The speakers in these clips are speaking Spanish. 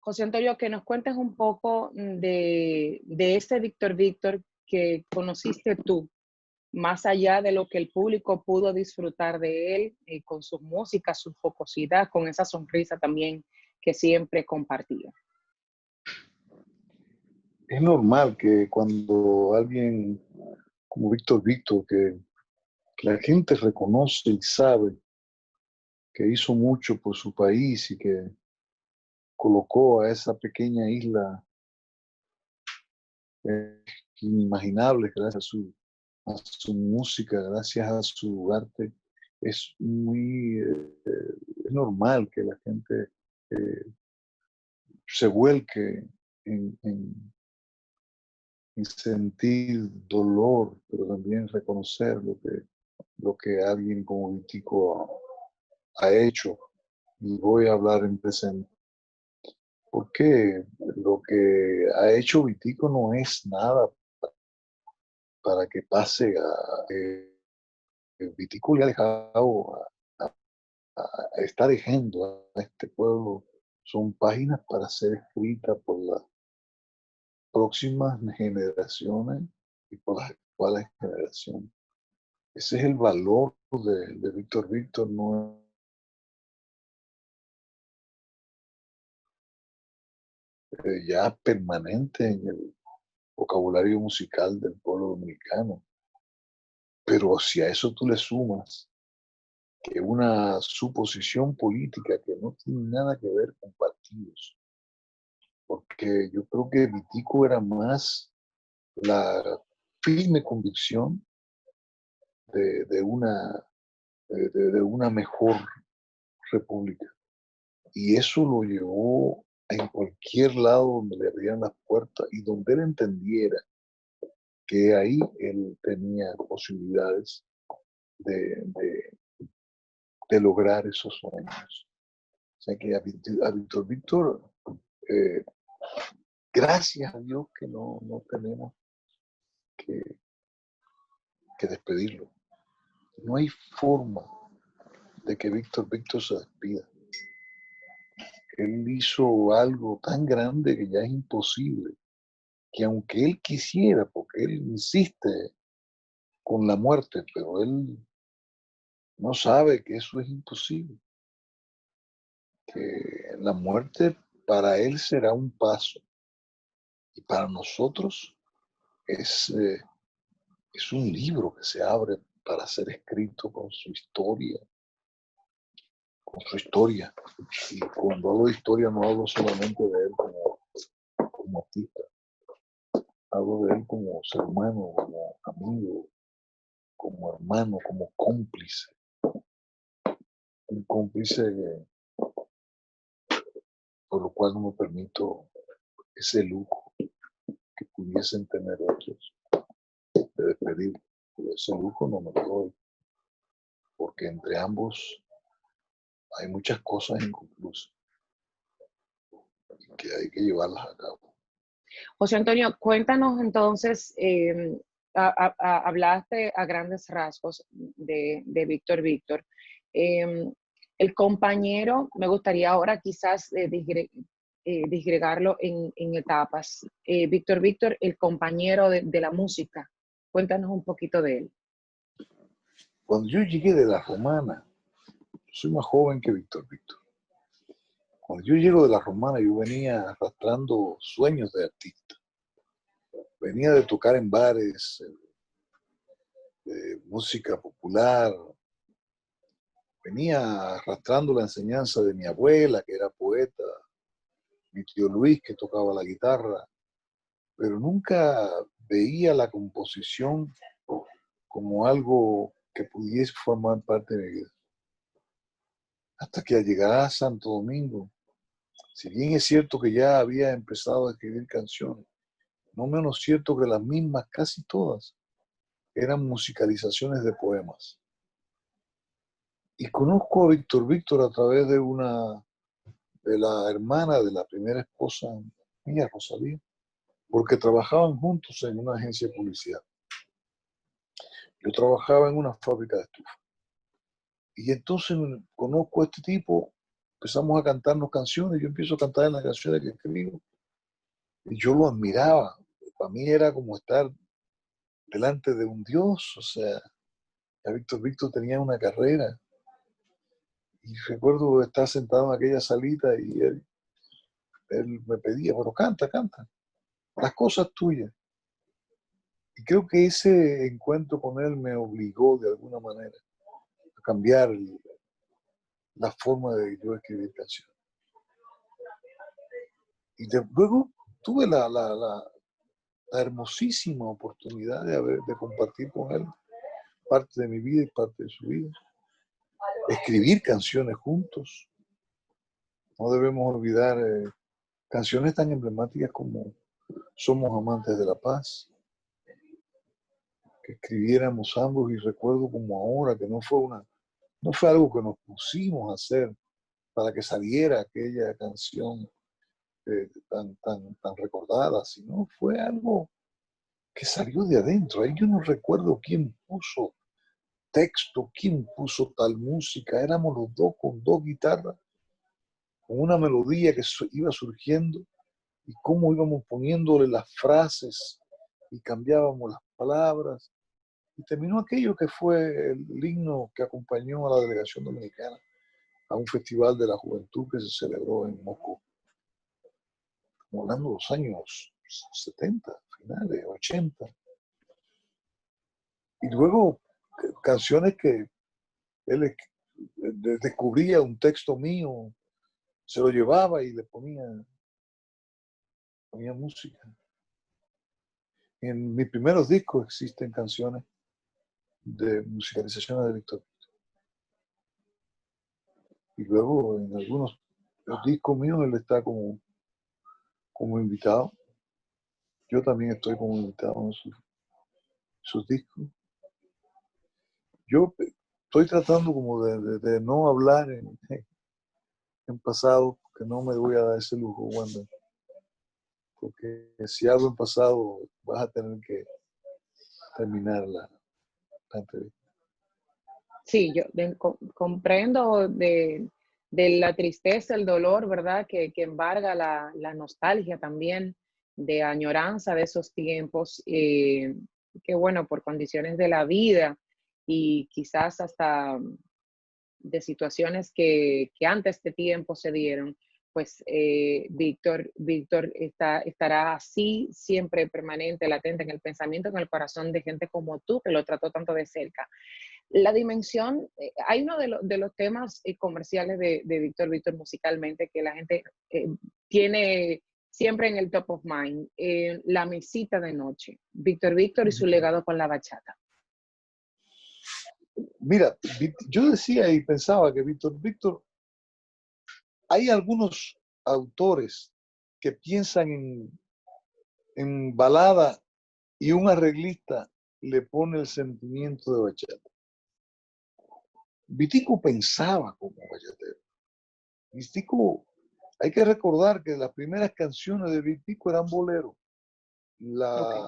José Antonio, que nos cuentes un poco de ese Víctor Víctor que conociste tú, más allá de lo que el público pudo disfrutar de él, con su música, su focosidad, con esa sonrisa también que siempre compartía. Es normal que cuando alguien como Víctor Víctor, que la gente reconoce y sabe que hizo mucho por su país y que colocó a esa pequeña isla inimaginable gracias a su música, gracias a su arte, es muy es normal que la gente eh, se vuelque en sentir dolor, pero también reconocer lo que alguien como Vitico ha hecho. Y voy a hablar en presente. Porque lo que ha hecho Vitico no es nada para que pase a... Vitico le ha dejado, está dejando a este pueblo, son páginas para ser escritas por las próximas generaciones y por las actuales generaciones. Ese es el valor de Víctor Víctor, no es ya permanente en el vocabulario musical del pueblo dominicano. Pero si a eso tú le sumas que una suposición política que no tiene nada que ver con partidos, porque yo creo que Vitico era más la firme convicción de de una mejor república. Y eso lo llevó en cualquier lado donde le abrieran las puertas y donde él entendiera que ahí él tenía posibilidades de, de, de lograr esos sueños. O sea que a Víctor Víctor, eh, gracias a Dios que no tenemos que, que despedirlo. No hay forma de que Víctor Víctor se despida. Él hizo algo tan grande que ya es imposible, que aunque él quisiera, porque él insiste con la muerte, pero él no sabe que eso es imposible, que la muerte para él será un paso y para nosotros es, eh, es un libro que se abre para ser escrito con su historia, con su historia. Y cuando hablo de historia no hablo solamente de él como artista, hablo de él como ser humano, como amigo, como hermano, como cómplice. Un cómplice por lo cual no me permito ese lujo que pudiesen tener otros de despedir. Pero ese lujo no me lo doy, porque entre ambos hay muchas cosas inconclusas y que hay que llevarlas a cabo. José Antonio, cuéntanos entonces, hablaste a grandes rasgos de Víctor Víctor. Eh, el compañero, me gustaría ahora quizás disgregarlo en etapas. Víctor Víctor, el compañero de la música. Cuéntanos un poquito de él. Cuando yo llegué de la Romana, soy más joven que Víctor Víctor. Cuando yo llego de la Romana, yo venía arrastrando sueños de artista. Venía de tocar en bares, de música popular. Venía arrastrando la enseñanza de mi abuela, que era poeta, mi tío Luis, que tocaba la guitarra, pero nunca veía la composición como algo que pudiese formar parte de mi vida. Hasta que al llegar a Santo Domingo, si bien es cierto que ya había empezado a escribir canciones, no menos cierto que las mismas, casi todas, eran musicalizaciones de poemas. Y conozco a Víctor Víctor a través de la hermana de la primera esposa mía, Rosalía, porque trabajaban juntos en una agencia de publicidad. Yo trabajaba en una fábrica de estufa. Y entonces conozco a este tipo empezamos a cantarnos canciones, yo empiezo a cantar en las canciones que escribo, y yo lo admiraba. Para mí era como estar delante de un dios, o sea, ya Víctor tenía una carrera, y recuerdo estar sentado en aquella salita y él me pedía, pero canta, canta, las cosas tuyas. Y creo que ese encuentro con él me obligó de alguna manera a cambiar la forma de yo escribir canciones. Y luego tuve la hermosísima oportunidad de compartir con él parte de mi vida y parte de su vida. Escribir canciones juntos. No debemos olvidar canciones tan emblemáticas como Somos amantes de la paz, que escribiéramos ambos, y recuerdo como ahora que no fue algo que nos pusimos a hacer para que saliera aquella canción tan recordada, sino fue algo que salió de adentro. Ahí yo no recuerdo quién puso texto, quién puso tal música. Éramos los dos con dos guitarras, con una melodía que iba surgiendo, y cómo íbamos poniéndole las frases y cambiábamos las palabras. Y terminó aquello que fue el himno que acompañó a la delegación dominicana a un festival de la juventud que se celebró en Moscú. Estamos hablando de los años 70, finales, 80. Y luego canciones que él descubría un texto mío, se lo llevaba y le ponía música. En mis primeros discos existen canciones de musicalizaciones de Víctor. Y luego en algunos discos míos él está como invitado. Yo también estoy como invitado en sus discos. Yo estoy tratando como de no hablar en pasado, porque no me voy a dar ese lujo, Wanda. Porque si hablo en pasado, vas a tener que terminar la entrevista. Sí, yo comprendo de la tristeza, el dolor, ¿verdad? Que embarga la nostalgia también, de añoranza de esos tiempos, que bueno, por condiciones de la vida y quizás hasta de situaciones que antes de tiempo se dieron, pues Víctor estará así, siempre permanente, latente en el pensamiento, en el corazón de gente como tú, que lo trató tanto de cerca. La dimensión, hay uno de los temas comerciales de Víctor musicalmente que la gente tiene siempre en el top of mind, la mesita de noche, Víctor y su legado con la bachata. Mira, yo decía y pensaba que Víctor, hay algunos autores que piensan en balada y un arreglista le pone el sentimiento de bachata. Vitico pensaba como bachatero. Vitico, hay que recordar que las primeras canciones de Vitico eran boleros. Okay.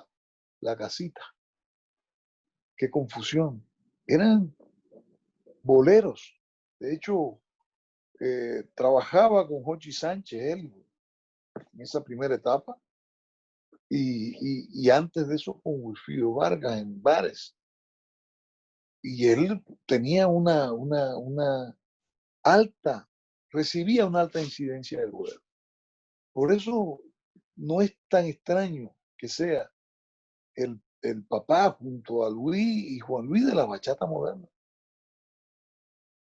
La casita. Qué confusión. Eran boleros. De hecho, trabajaba con Jochi Sánchez, él, en esa primera etapa, y antes de eso con Wilfrido Vargas en bares. Y él tenía una alta, recibía una alta incidencia del bolero. Por eso no es tan extraño que sea el papá junto a Luis y Juan Luis de la bachata moderna.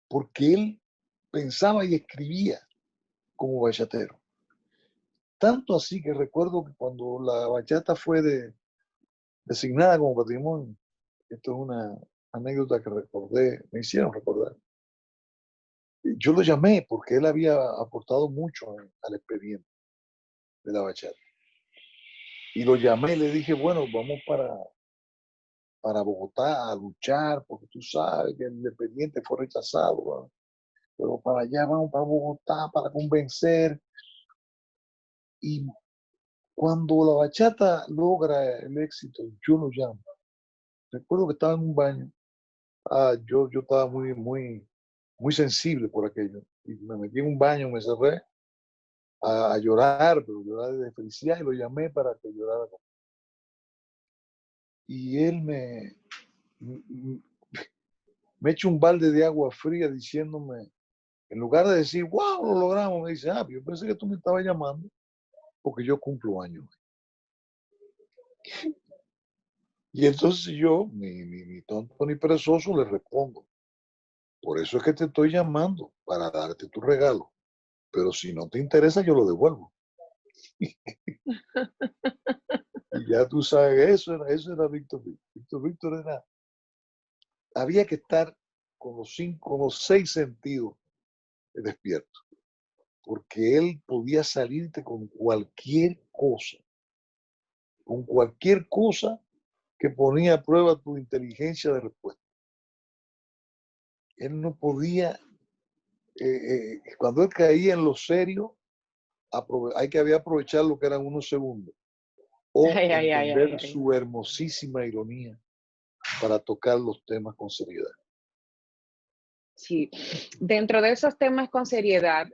Porque él pensaba y escribía como bachatero. Tanto así que recuerdo que cuando la bachata fue designada como patrimonio, esto es una anécdota que me hicieron recordar. Yo lo llamé porque él había aportado mucho al expediente de la bachata. Y lo llamé y le dije, bueno, vamos para Bogotá a luchar, porque tú sabes que el independiente fue rechazado, ¿no? Pero para allá vamos, para Bogotá, para convencer. Y cuando la bachata logra el éxito, yo lo llamo. Recuerdo que estaba en un baño. Yo estaba muy muy sensible por aquello. Y me metí en un baño, me cerré a llorar, pero llorar de felicidad, y lo llamé para que llorara. Y él me echa un balde de agua fría diciéndome, en lugar de decir, wow, lo logramos, me dice, yo pensé que tú me estabas llamando porque yo cumplo años. Y entonces yo, ni tonto ni perezoso, le respondo, por eso es que te estoy llamando, para darte tu regalo. Pero si no te interesa, yo lo devuelvo. Y ya tú sabes, eso era Víctor Víctor. Víctor Víctor era, había que estar con los 6 sentidos despiertos, porque él podía salirte con cualquier cosa que ponía a prueba tu inteligencia de respuesta. Él no podía, cuando él caía en lo serio, hay que había aprovechar lo que eran unos segundos, o Ay, ay, ay, ay, entender ay. su hermosísima ironía para tocar los temas con seriedad. Sí, dentro de esos temas con seriedad,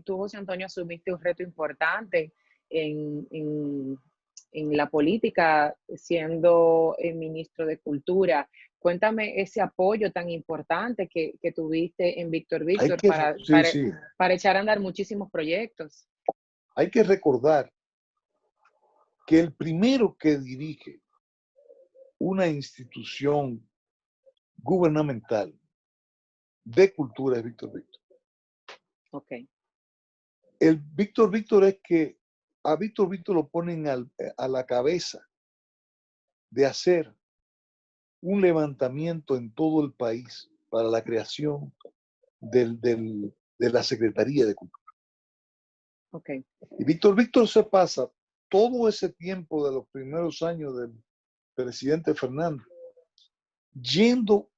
tú, José Antonio, asumiste un reto importante en, en- en la política, siendo el ministro de Cultura. Cuéntame ese apoyo tan importante que tuviste en Víctor Hay Víctor que, sí, sí, para echar a andar muchísimos proyectos. hay que recordar que el primero que dirige una institución gubernamental de cultura es Víctor Víctor. Ok, El Víctor Víctor es que a Víctor Víctor lo ponen a la cabeza de hacer un levantamiento en todo el país para la creación de la Secretaría de Cultura. ok, Y Víctor Víctor se pasa todo ese tiempo de los primeros años del presidente Fernández yendo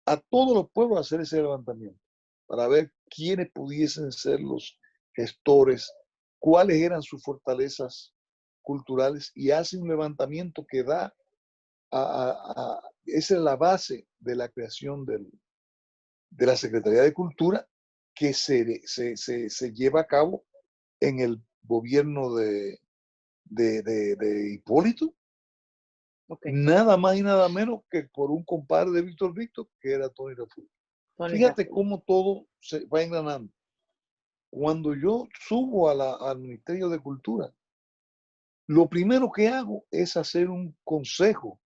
a todos los pueblos a hacer ese levantamiento para ver quiénes pudiesen ser los gestores, cuáles eran sus fortalezas culturales, y hace un levantamiento que da esa es la base de la creación de la Secretaría de Cultura, que se lleva a cabo en el gobierno de Hipólito, ok. nada más y nada menos que por un compadre de Víctor Víctor, que era Tony Raful. Tony Fíjate Raful. cómo todo se va engranando. Cuando yo subo al Ministerio de Cultura, lo primero que hago es hacer un consejo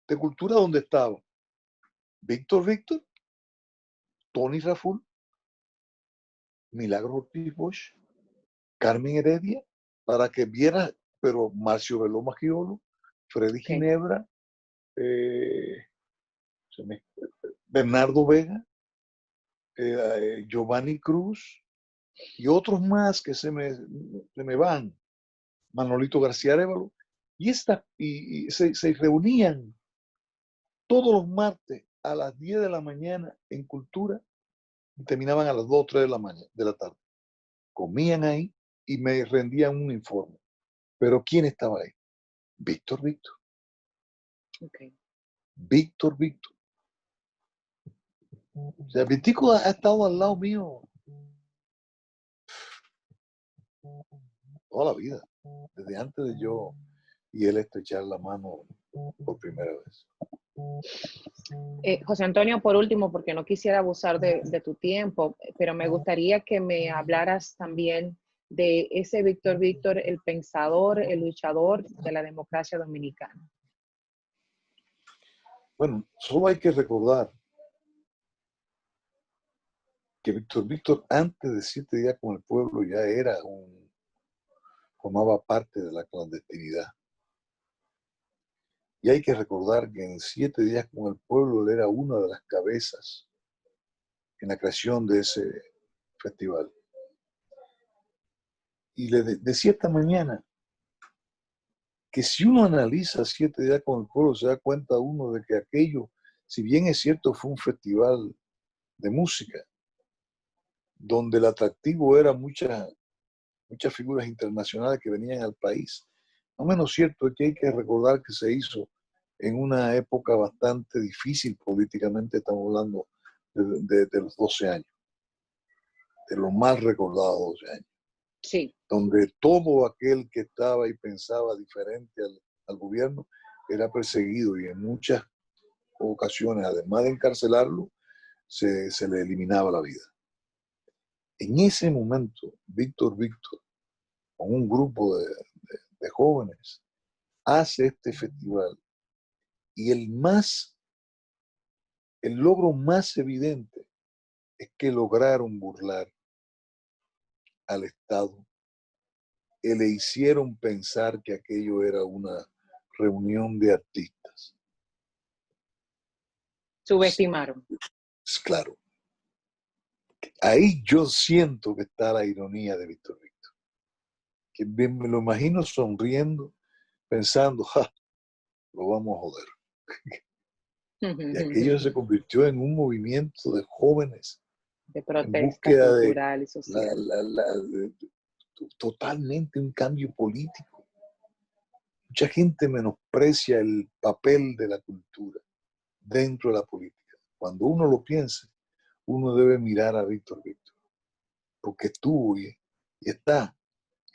de cultura donde estaba Víctor Víctor, Tony Raful, Milagro Ortiz Bosch, Carmen Heredia, para que viera, pero Marcio Veló Magiolo, Freddy Ok, Ginebra, Bernardo Vega, Giovanni Cruz y otros más que se me van, Manolito García Arévalo, y se reunían todos los martes a las 10 de la mañana en Cultura y terminaban a las 2 o 3 de la tarde. Comían ahí y me rendían un informe. Pero ¿quién estaba ahí? Víctor Víctor. ok. Víctor Víctor. O sea, Vitico ha estado al lado mío toda la vida, desde antes de yo y él estrechar la mano por primera vez. José Antonio, por último, porque no quisiera abusar de tu tiempo, pero me gustaría que me hablaras también de ese Víctor Víctor, el pensador, el luchador de la democracia dominicana. Bueno, solo hay que recordar que Víctor Víctor, antes de 7 días con el pueblo, ya formaba parte de la clandestinidad. Y hay que recordar que en 7 días con el pueblo él era una de las cabezas en la creación de ese festival. Y le decía esta mañana que si uno analiza 7 días con el pueblo, se da cuenta uno de que aquello, si bien es cierto, fue un festival de música, donde el atractivo era muchas figuras internacionales que venían al país. No menos cierto es que hay que recordar que se hizo en una época bastante difícil políticamente, estamos hablando de los 12 años, de los más recordados 12 años. Sí. Donde todo aquel que estaba y pensaba diferente al gobierno era perseguido y en muchas ocasiones, además de encarcelarlo, se le eliminaba la vida. En ese momento, Víctor, con un grupo de jóvenes, hace este festival y el logro más evidente es que lograron burlar al Estado y le hicieron pensar que aquello era una reunión de artistas. Subestimaron. Claro. Ahí yo siento que está la ironía de Víctor, que me lo imagino sonriendo, pensando, ¡ja! Lo vamos a joder. Y aquello se convirtió en un movimiento de jóvenes de protesta en búsqueda cultural y social. Totalmente un cambio político. Mucha gente menosprecia el papel de la cultura dentro de la política. Cuando uno lo piensa, uno debe mirar a Víctor, porque estuvo y está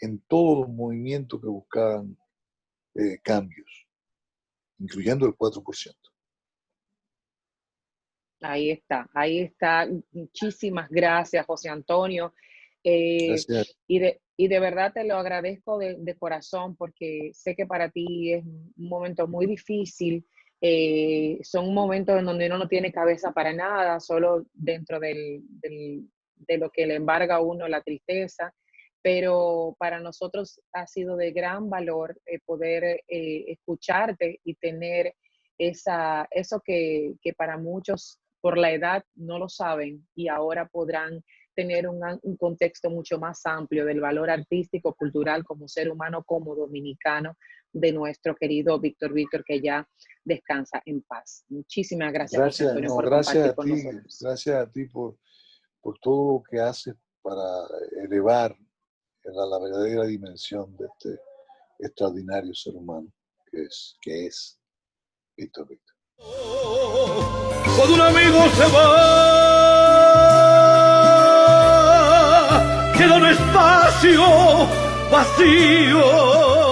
en todos los movimientos que buscaban cambios, incluyendo el 4%. Ahí está, ahí está. Muchísimas gracias, José Antonio. Gracias. Y de verdad te lo agradezco de corazón porque sé que para ti es un momento muy difícil. Son momentos en donde uno no tiene cabeza para nada, solo dentro de lo que le embarga a uno la tristeza. Pero para nosotros ha sido de gran valor poder escucharte y tener eso que para muchos por la edad no lo saben y ahora podrán tener un contexto mucho más amplio del valor artístico, cultural, como ser humano, como dominicano, de nuestro querido Víctor, que ya descansa en paz. Muchísimas gracias, José Antonio, por compartir con nosotros. Gracias a ti por todo lo que haces para elevar la verdadera dimensión de este extraordinario ser humano que es Víctor. Cuando un amigo se va, queda un espacio vacío.